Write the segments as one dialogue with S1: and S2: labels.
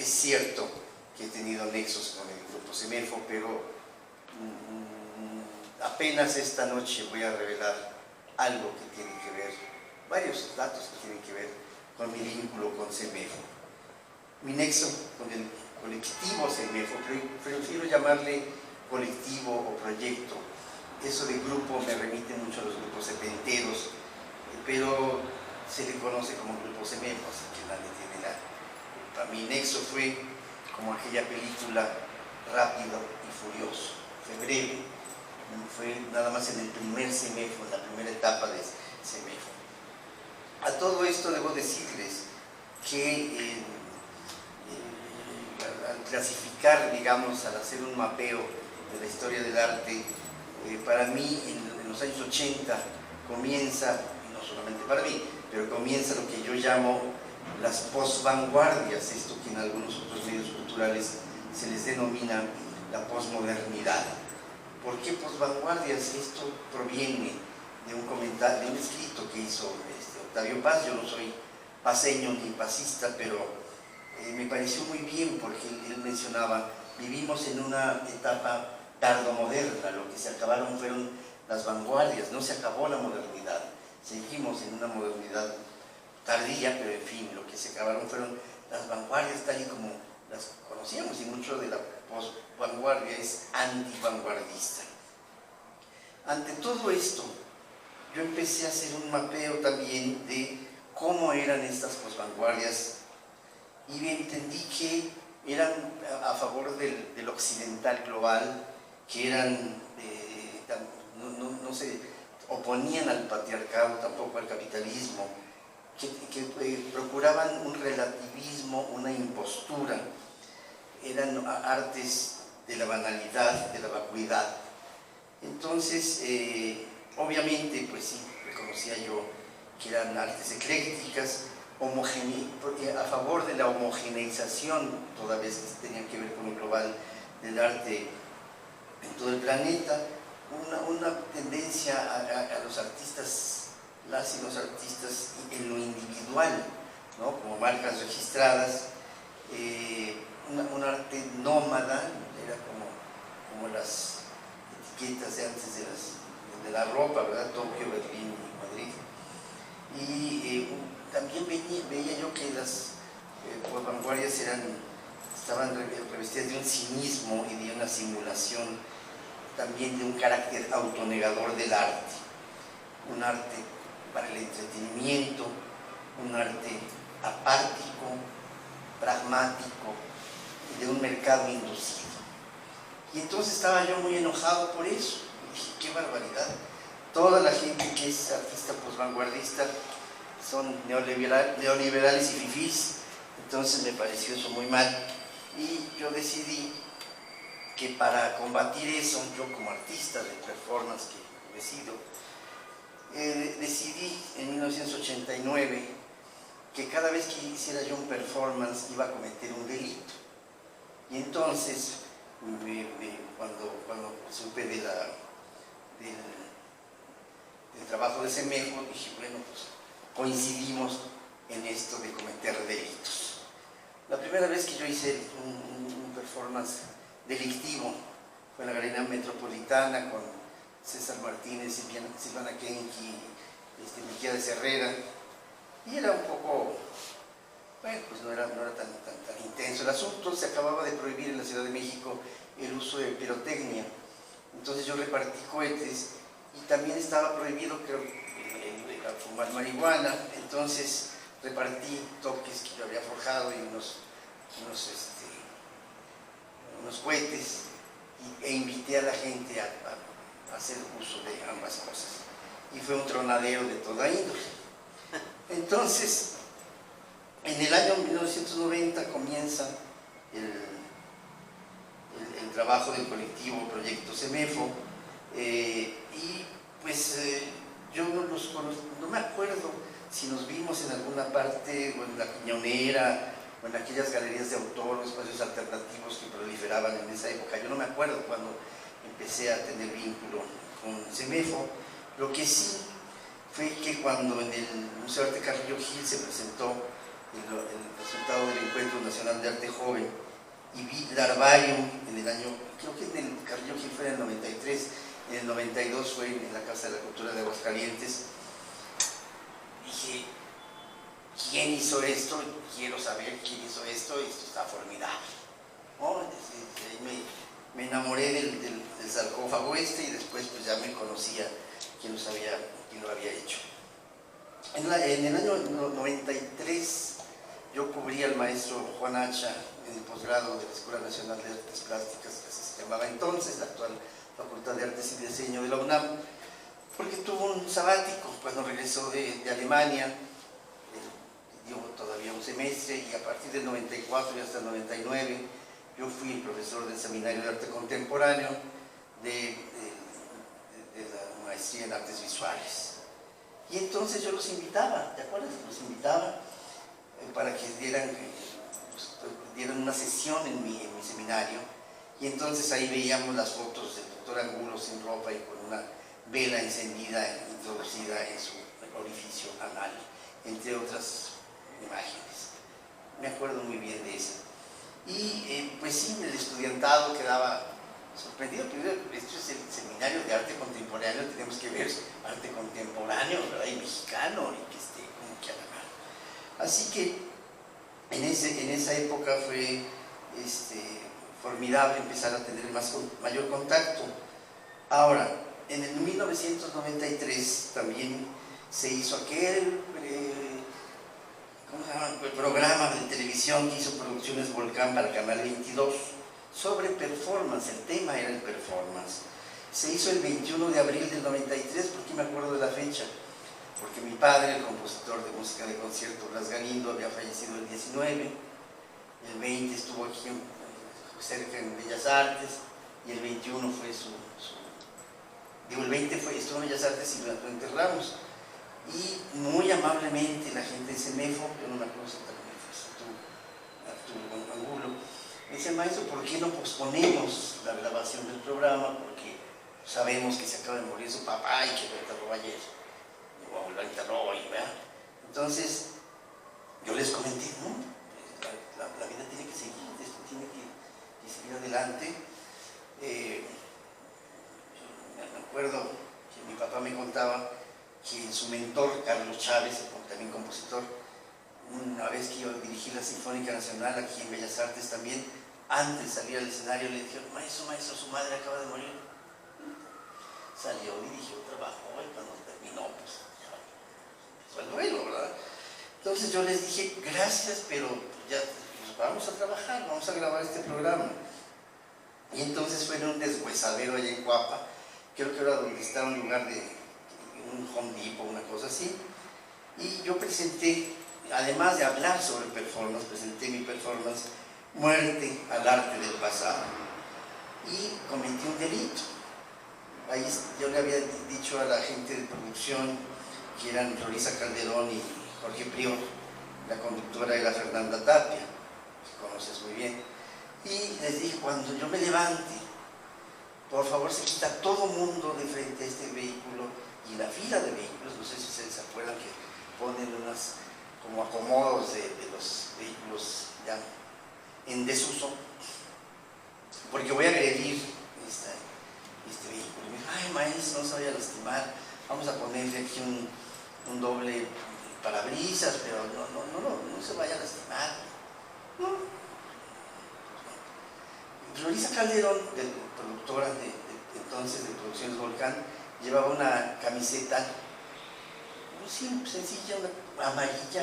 S1: Es cierto que he tenido nexos con el grupo CEMEFO, pero apenas esta noche voy a revelar algo que tiene que ver, varios datos que tienen que ver con mi vínculo con CEMEFO. Mi nexo con el colectivo CEMEFO, prefiero llamarle colectivo o proyecto. Eso de grupo me remite mucho a los grupos setenteros, pero se le conoce como grupo CEMEFO, así que nadie tiene la culpa. Mi nexo fue como aquella película Rápido y Furioso. Fue breve, fue nada más en el primer CEMEFO, en la primera etapa de CEMEFO. A todo esto debo decirles que al clasificar, digamos, al hacer un mapeo de la historia del arte, para mí en los años 80 comienza, y no solamente para mí, pero comienza lo que yo llamo las posvanguardias, esto que en algunos otros medios culturales se les denomina la posmodernidad. ¿Por qué posvanguardias? Esto proviene de un comentario, de un escrito que hizo Octavio Paz. Yo no soy paceño ni pasista, pero me pareció muy bien porque él mencionaba, vivimos en una etapa tardomoderna, lo que se acabaron fueron las vanguardias, no se acabó la modernidad, seguimos en una modernidad tardía, pero en fin, lo que se acabaron fueron las vanguardias tal y como las conocíamos, y mucho de la posvanguardia es antivanguardista. Ante todo esto, yo empecé a hacer un mapeo también de cómo eran estas posvanguardias y entendí que eran a favor del occidental global, que eran, no se oponían al patriarcado, tampoco al capitalismo, que procuraban un relativismo, una impostura, eran artes de la banalidad, de la vacuidad. Entonces, obviamente, pues sí, reconocía yo que eran artes eclécticas, a favor de la homogeneización, toda vez que tenían que ver con lo global del arte en todo el planeta, una tendencia a los artistas, las y los artistas en lo individual, ¿no? Como marcas registradas, un arte nómada, era como las etiquetas de antes de la ropa, ¿verdad? Tokio, Berlín y Madrid. Y también veía yo que las vanguardias estaban revestidas de un cinismo y de una simulación, también de un carácter autonegador del arte. Un arte para el entretenimiento, un arte apático, pragmático, de un mercado inducido. Y entonces estaba yo muy enojado por eso. Y dije, qué barbaridad. Toda la gente que es artista posvanguardista son neoliberales y fifís, entonces me pareció eso muy mal. Y yo decidí que para combatir eso, yo como artista de performance que he sido, decidí en 1989 que cada vez que hiciera yo un performance iba a cometer un delito. Y entonces, cuando supe del trabajo de CEMEFO, dije, bueno, pues coincidimos en esto de cometer delitos. La primera vez que yo hice un performance delictivo fue en la Galería Metropolitana con César Martínez, Silvana Kenki, Miqueas Herrera, y era un poco, bueno, pues no era tan intenso el asunto. Se acababa de prohibir en la Ciudad de México el uso de pirotecnia, entonces yo repartí cohetes y también estaba prohibido, creo, fumar marihuana, entonces repartí toques que yo había forjado y unos cohetes e invité a la gente a hacer uso de ambas cosas. Y fue un tronadero de toda índole. Entonces, en el año 1990 comienza el trabajo del colectivo Proyecto CEMEFO, y pues yo no me acuerdo si nos vimos en alguna parte, o en la Quiñonera, o en aquellas galerías de autor, o espacios alternativos que proliferaban en esa época. Yo no me acuerdo cuando empecé a tener vínculo con CEMEFO. Lo que sí fue que cuando en el Museo de Arte Carrillo Gil se presentó el resultado del Encuentro Nacional de Arte Joven y vi Larvarium en el año, creo que en el Carrillo Gil fue en el 93, en el 92 fue en la Casa de la Cultura de Aguascalientes. Dije, ¿quién hizo esto? Quiero saber quién hizo esto, esto está formidable. ¿No? Me enamoré del sarcófago y después pues ya me conocía quién lo había hecho. En el año 93 yo cubrí al maestro Juan Hacha en el posgrado de la Escuela Nacional de Artes Plásticas, que se llamaba entonces, la actual Facultad de Artes y Diseño de la UNAM, porque tuvo un sabático cuando regresó de Alemania, dio todavía un semestre, y a partir del 94 y hasta el 99 yo fui el profesor del Seminario de Arte Contemporáneo de la maestría en Artes Visuales. Y entonces yo los invitaba, ¿te acuerdas? Los invitaba para que dieran una sesión en mi seminario, y entonces ahí veíamos las fotos del doctor Angulo sin ropa y con una vela encendida introducida en su orificio anal, entre otras imágenes. Me acuerdo muy bien de eso. Y pues sí, el estudiantado quedaba sorprendido. Primero, esto es el Seminario de Arte Contemporáneo, tenemos que ver arte contemporáneo, ¿verdad? Y mexicano, y que esté como que a la mano. Así que en esa época fue formidable empezar a tener mayor contacto. Ahora, en el 1993 también se hizo aquel el programa de televisión que hizo Producciones Volcán para Canal 22 sobre performance. El tema era el performance. Se hizo el 21 de abril del 93, porque me acuerdo de la fecha, porque mi padre, el compositor de música de concierto Blas Galindo, había fallecido el 19, el 20 estuvo aquí cerca en Bellas Artes, y el 21 fue el 20 estuvo en Bellas Artes y lo enterramos. Y muy amablemente la gente de CEMEFO, yo no me acuerdo si también fue Arturo Angulo, me dice, maestro, ¿por qué no posponemos la grabación del programa? Porque sabemos que se acaba de morir su papá y que lo enterró ayer, o lo enterró hoy, ¿verdad? Entonces, yo les comenté, no, la vida tiene que seguir, esto tiene que seguir adelante. Me acuerdo que mi papá me contaba que su mentor, Carlos Chávez, también compositor, una vez que yo dirigí la Sinfónica Nacional aquí en Bellas Artes también, antes de salir al escenario le dijeron, maestro, su madre acaba de morir. Salió, dirigió, trabajó, y cuando terminó, pues ya empezó el duelo, ¿verdad? Entonces yo les dije, gracias, pero ya pues, vamos a trabajar, vamos a grabar este programa. Y entonces fue en un deshuesadero allá en Cuapa, creo que era donde estaba un lugar de un Home Depot, una cosa así, y yo presenté, además de hablar sobre performance, presenté mi performance Muerte al Arte del Pasado, y cometí un delito. Ahí yo le había dicho a la gente de producción, que eran Florisa Calderón y Jorge Prior, la conductora era Fernanda Tapia, que conoces muy bien, y les dije, cuando yo me levante, por favor se quita todo mundo de frente a este vehículo, y la fila de vehículos, no sé si ustedes se acuerdan que ponen unos como acomodos de los vehículos ya en desuso, porque voy a agredir este vehículo. Y me dijo, ay maestro, no se vaya a lastimar, vamos a ponerle aquí un doble parabrisas, pero no se vaya a lastimar. No. Florisa Calderón, productora entonces de Producciones Volcán, llevaba una camiseta muy sencilla, una amarilla,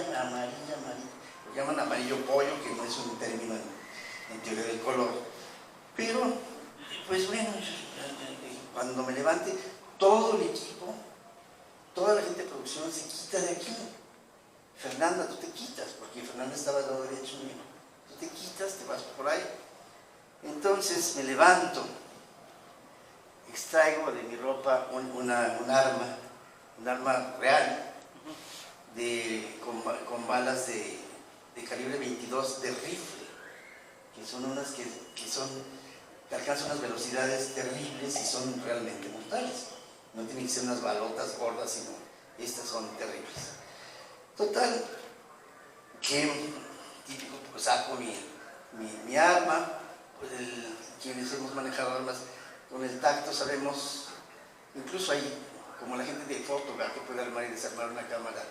S1: lo llaman amarillo pollo, que no es un término en teoría del color, pero pues bueno, cuando me levante, todo el equipo, toda la gente de producción se quita de aquí. Fernanda, tú te quitas, porque Fernanda estaba al lado derecho mío, tú te quitas, te vas por ahí. Entonces me levanto, extraigo de mi ropa un arma real, con balas de calibre 22 de rifle, que son unas que alcanzan unas velocidades terribles y son realmente mortales. No tienen que ser unas balotas gordas, sino estas son terribles. Total, que típico, pues saco mi arma, pues quienes hemos manejado armas con el tacto sabemos, incluso ahí, como la gente de foto, que puede armar y desarmar una cámara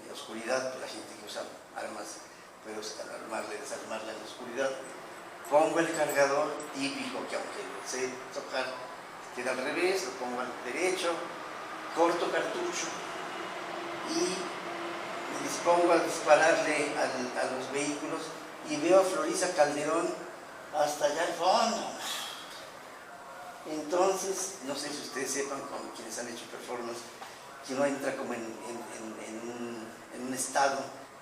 S1: en la oscuridad, pues la gente que usa armas puede armarla y desarmarla en la oscuridad. Pongo el cargador típico, que aunque lo sé tocar, queda al revés, lo pongo al derecho, corto cartucho y me dispongo a dispararle a los vehículos y veo a Florisa Calderón hasta allá al fondo. Entonces, no sé si ustedes sepan, como quienes han hecho performance, que uno entra como en un estado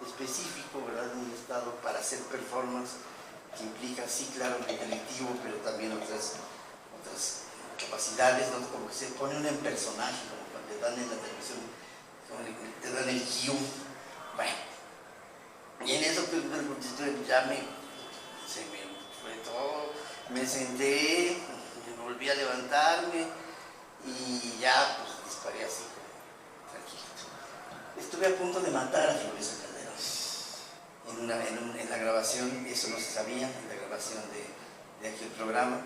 S1: específico, ¿verdad? Un estado para hacer performance que implica, sí, claro, el intelectivo, pero también otras capacidades, ¿no? Como que se pone uno en personaje, como cuando te dan en la televisión, como te dan el guión. Bueno, y en eso pues, ya se me fue todo, me senté, me volví a levantarme y ya pues disparé así, tranquilito. Estuve a punto de matar a Florisa Calderón en la grabación, eso no se sabía, en la grabación de aquel programa.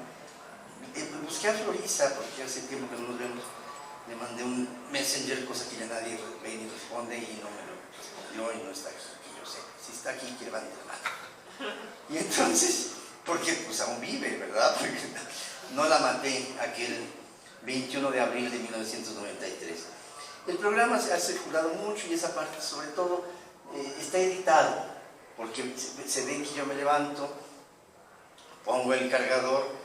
S1: Busqué a Florisa porque hace tiempo que no nos vemos, le mandé un messenger, cosa que ya nadie ve ni responde, y no me lo respondió y no está aquí, que yo sé. Si está aquí, que levante la mano. Y entonces, porque pues aún vive, ¿verdad? Porque no la maté aquel 21 de abril de 1993. El programa se ha circulado mucho y esa parte, sobre todo, está editado, porque se ve que yo me levanto, pongo el cargador.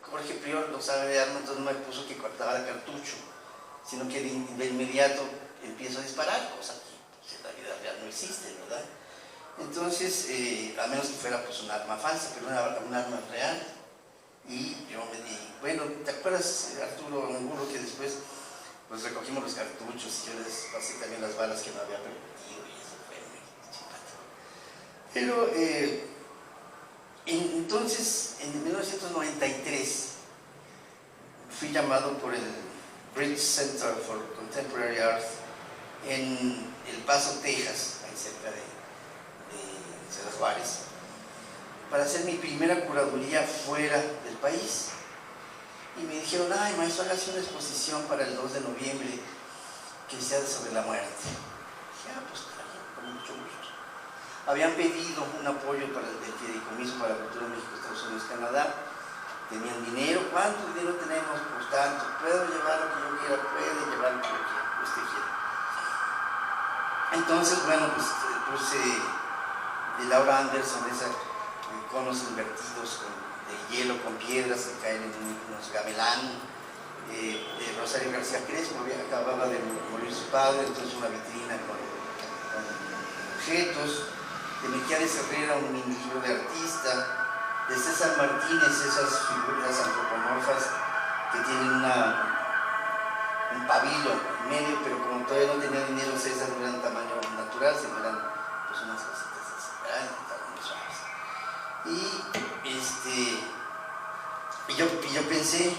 S1: Jorge Prior lo sabe de arma, entonces no me puso que cortaba el cartucho, sino que de inmediato empiezo a disparar, cosa que en la vida real no existe, ¿verdad? Entonces, a menos que fuera pues un arma falsa, pero un arma real. Y yo me di, bueno, ¿te acuerdas, Arturo Angulo, que después pues recogimos los cartuchos y yo les pasé también las balas que no había permitido y eso fue muy simpático? Pero entonces, en 1993, fui llamado por el Bridge Center for Contemporary Art en El Paso, Texas, ahí cerca de Ciudad Juárez, para hacer mi primera curaduría fuera del país. Y me dijeron, ay, maestro, hágase una exposición para el 2 de noviembre que sea sobre la muerte. Dije, pues claro, con mucho gusto. Habían pedido un apoyo para el fideicomiso para la cultura de México, Estados Unidos, Canadá. Tenían dinero. ¿Cuánto dinero tenemos? Pues tanto. ¿Puedo llevar lo que yo quiera? Puede llevar lo que usted quiera. Entonces, bueno, pues puse de Laura Anderson, esas conos invertidos de hielo con piedras que caen en unos gamelán. De Rosario García Crespo, acababa de morir su padre, entonces una vitrina con objetos. De Melquiades Herrera, un mini libro de artista. De César Martínez, esas figuras antropomorfas que tienen un pabilo en medio, pero como todavía no tenía dinero, César no eran tamaño natural, sino eran pues unas cositas así, muy suaves. Y yo pensé,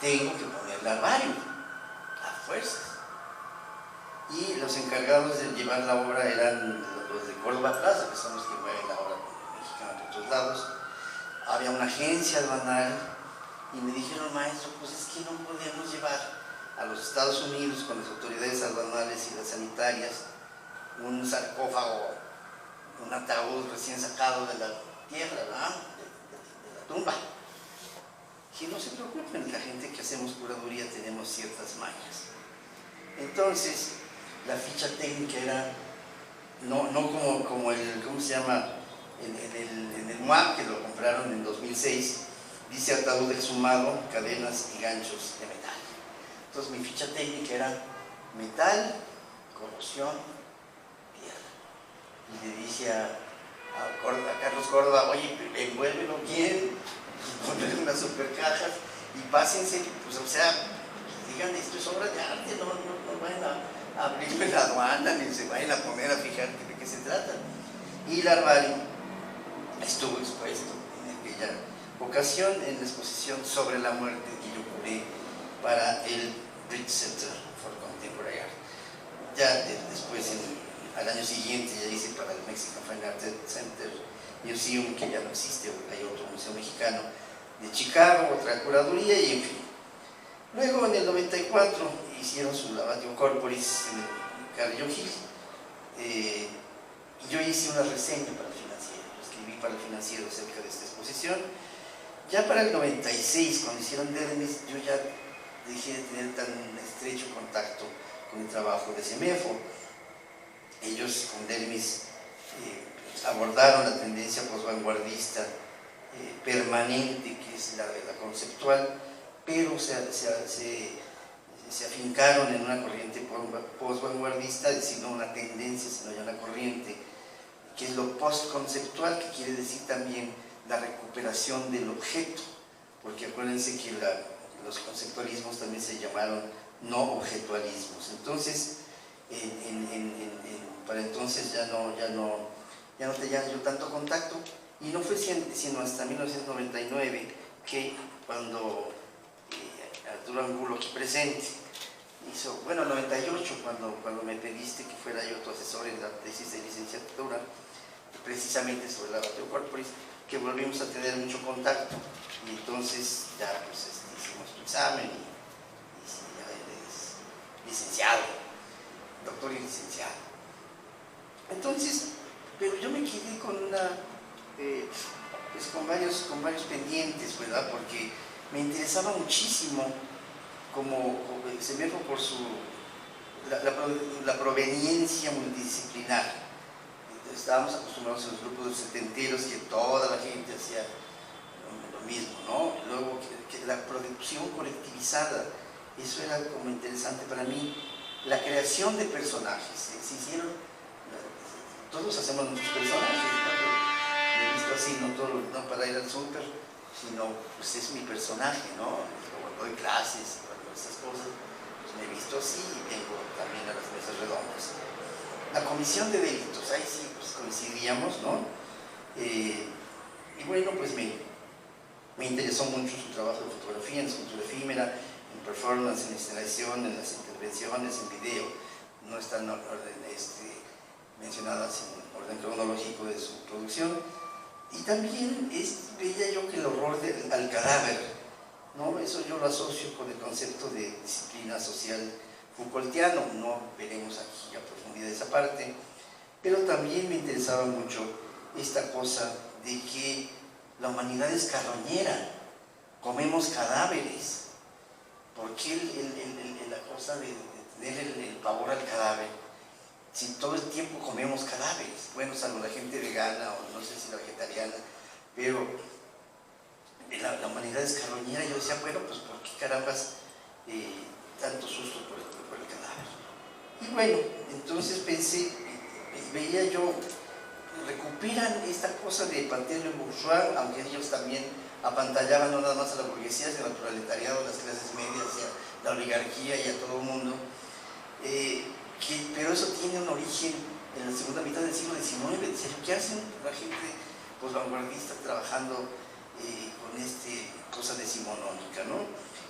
S1: tengo que ponerle armario, a fuerzas. Y los encargados de llevar la obra eran los de Córdoba Plaza, que son los que mueven la obra mexicana por otros lados. Había una agencia aduanal y me dijeron, maestro, pues es que no podíamos llevar a los Estados Unidos con las autoridades aduanales y las sanitarias un sarcófago, un ataúd recién sacado de la tierra, ¿verdad? De la tumba. Que no se preocupen, la gente que hacemos curaduría tenemos ciertas mañas. Entonces, la ficha técnica era no como el, ¿cómo se llama? En el MUAC, que lo compraron en 2006, dice ataúd exhumado, cadenas y ganchos de metal. Entonces mi ficha técnica era metal, corrosión, tierra. Y le dije a Carlos Córdoba, oye, envuélvelo bien, ponle unas super cajas y pásense, pues o sea, digan, esto es obra de arte, no vayan a abrirme la aduana, ni se vayan a poner a fijar de qué se trata. Y el armario estuvo expuesto en aquella ocasión en la exposición sobre la muerte que yo curé para el Bridge Center for Contemporary Art. Ya después, al año siguiente ya hice para el Mexican Fine Art Center Museum, que ya no existe, hay otro museo mexicano de Chicago, otra curaduría y en fin. Luego en el 94 hicieron su Lavatio Corporis en Carrillo Gil, y yo hice una reseña para el Financiero, escribí para el Financiero acerca de esta exposición. Ya para el 96, cuando hicieron Dermis, yo ya dejé de tener tan estrecho contacto con el trabajo de CEMEFO. Ellos con Dermis abordaron la tendencia posvanguardista permanente, que es la conceptual, pero se afincaron en una corriente postvanguardista, es decir, no una tendencia, sino ya una corriente, que es lo postconceptual, que quiere decir también la recuperación del objeto, porque acuérdense que los conceptualismos también se llamaron no objetualismos. Entonces, para entonces ya no tenía yo tanto contacto, y no fue sino hasta 1999 que cuando Arturo Angulo, aquí presente, hizo, bueno, 98, cuando me pediste que fuera yo tu asesor en la tesis de licenciatura, precisamente sobre la Lavatio Corporis, que volvimos a tener mucho contacto, y entonces ya pues, hicimos tu examen y ya eres licenciado, doctor y licenciado. Entonces, pero yo me quedé con pues con varios pendientes, ¿verdad? Porque me interesaba muchísimo como CEMEFO por la proveniencia multidisciplinar. Estábamos acostumbrados a los grupos de setenteros que toda la gente hacía lo mismo, ¿no? Luego que la producción colectivizada, eso era como interesante para mí. La creación de personajes, se hicieron, todos hacemos nuestros personajes, ¿no? Me he visto así, no para ir al súper, sino pues es mi personaje, ¿no? Cuando doy clases, cuando estas cosas, pues me he visto así y vengo también a las mesas redondas. La comisión de delitos, ahí sí pues coincidíamos, ¿no? Y bueno, pues me interesó mucho su trabajo de fotografía, en escultura efímera, en performance, en instalación, en las intervenciones, en video. No están mencionadas en orden cronológico de su producción. Y también veía yo que el horror al cadáver, ¿no? Eso yo lo asocio con el concepto de disciplina social Foucaultiano. No veremos aquí a profundidad esa parte, pero también me interesaba mucho esta cosa de que la humanidad es carroñera, comemos cadáveres. ¿Por qué la cosa de tener el pavor al cadáver? Si todo el tiempo comemos cadáveres, bueno, salvo la gente vegana o no sé si la vegetariana, pero la humanidad es carroñera. Yo decía, bueno, pues ¿por qué carambas tanto susto por el cadáver? Y bueno, entonces pensé, veía yo, recuperan esta cosa de Patel y Bourgeois, aunque ellos también apantallaban no nada más a la burguesía, sino al proletariado, a las clases medias, a la oligarquía y a todo el mundo. Pero eso tiene un origen en la segunda mitad del siglo XIX. ¿Qué hacen la gente pues, vanguardista trabajando con esta cosa decimonónica, ¿no?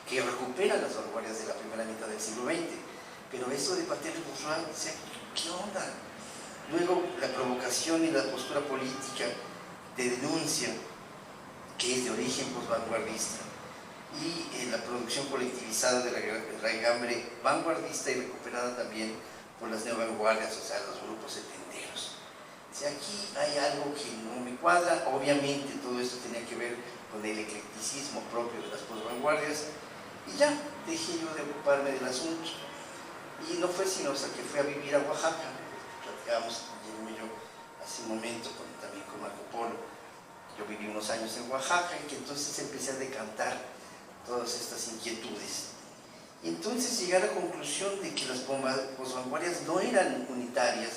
S1: Que recupera las vanguardias de la primera mitad del siglo XX? Pero eso de Patel y Bourgeois, ¿qué onda? Luego la provocación y la postura política de denuncia, que es de origen posvanguardista, y la producción colectivizada de la raigambre vanguardista y recuperada también por las neovanguardias, o sea, los grupos setenteros. O sea, aquí hay algo que no me cuadra. Obviamente todo esto tenía que ver con el eclecticismo propio de las posvanguardias, y ya dejé yo de ocuparme del asunto. Y no fue sino hasta que fui a vivir a Oaxaca, platicábamos Guillermo y yo hace un momento también con Marco Polo. Yo viví unos años en Oaxaca, y que entonces empecé a decantar todas estas inquietudes. Y entonces llegué a la conclusión de que las posvanguardias no eran unitarias,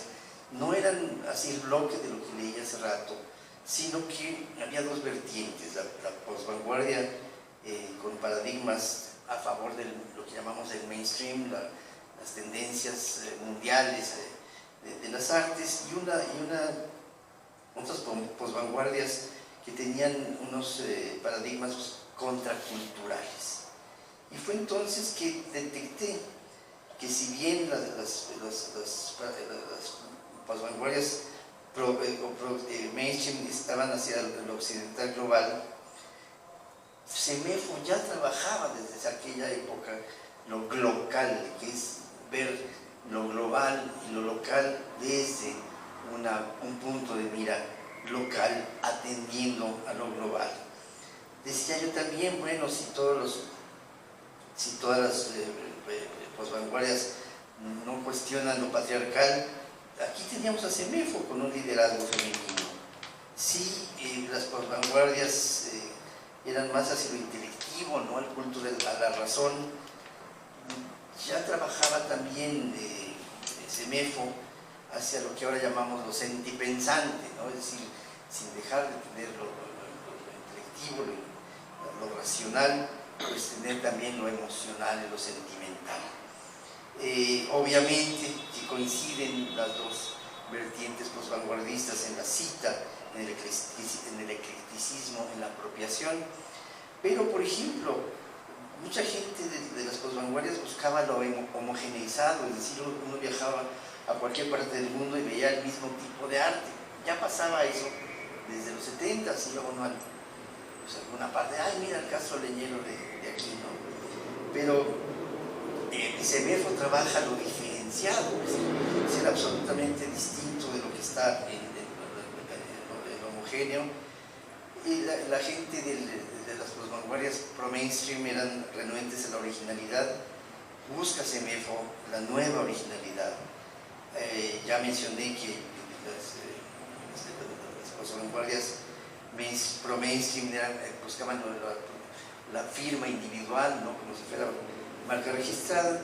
S1: no eran así el bloque de lo que leí hace rato, sino que había dos vertientes: la posvanguardia con paradigmas a favor de lo que llamamos el mainstream, las tendencias mundiales de las artes, y otras posvanguardias que tenían unos paradigmas contraculturales. Y fue entonces que detecté que si bien las posvanguardias mainstream estaban hacia el occidental global, Semefo ya trabajaba desde aquella época lo local, que es ver lo global y lo local desde un punto de mira local, atendiendo a lo global. Decía yo también, bueno, si todas las posvanguardias no cuestionan lo patriarcal, aquí teníamos a Semefo con un liderazgo femenino. Sí, las posvanguardias eran más hacia lo intelectivo, ¿no?, el culto a la razón. Ya trabajaba también Semefo hacia lo que ahora llamamos lo sentipensante, ¿no?, es decir, sin dejar de tener lo intelectivo, lo racional, pues tener también lo emocional y lo sentimental. Obviamente que coinciden las dos vertientes posvanguardistas en la cita, en el eclecticismo, en la apropiación, pero por ejemplo, mucha gente de las posvanguardias buscaba lo homogeneizado, es decir, uno viajaba a cualquier parte del mundo y veía el mismo tipo de arte. Ya pasaba eso desde los 70, iba uno a alguna parte, ay, mira el Castro Leñero de aquí, ¿no? Pero Semefo trabaja lo diferenciado, es decir, absolutamente distinto de lo que está en el homogéneo. Y la gente de las posvanguardias pro-mainstream eran renuentes a la originalidad. Busca Semefo la nueva originalidad. Ya mencioné que las posvanguardias pro-mainstream buscaban la firma individual, ¿no?, como si fuera marca registrada,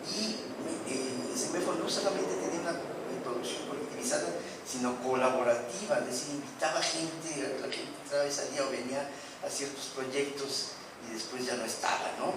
S1: y Semefo no solamente tenía una producción colectivizada, sino colaborativa, es decir, invitaba gente, la gente entraba y salía o venía a ciertos proyectos y después ya no estaba, ¿no?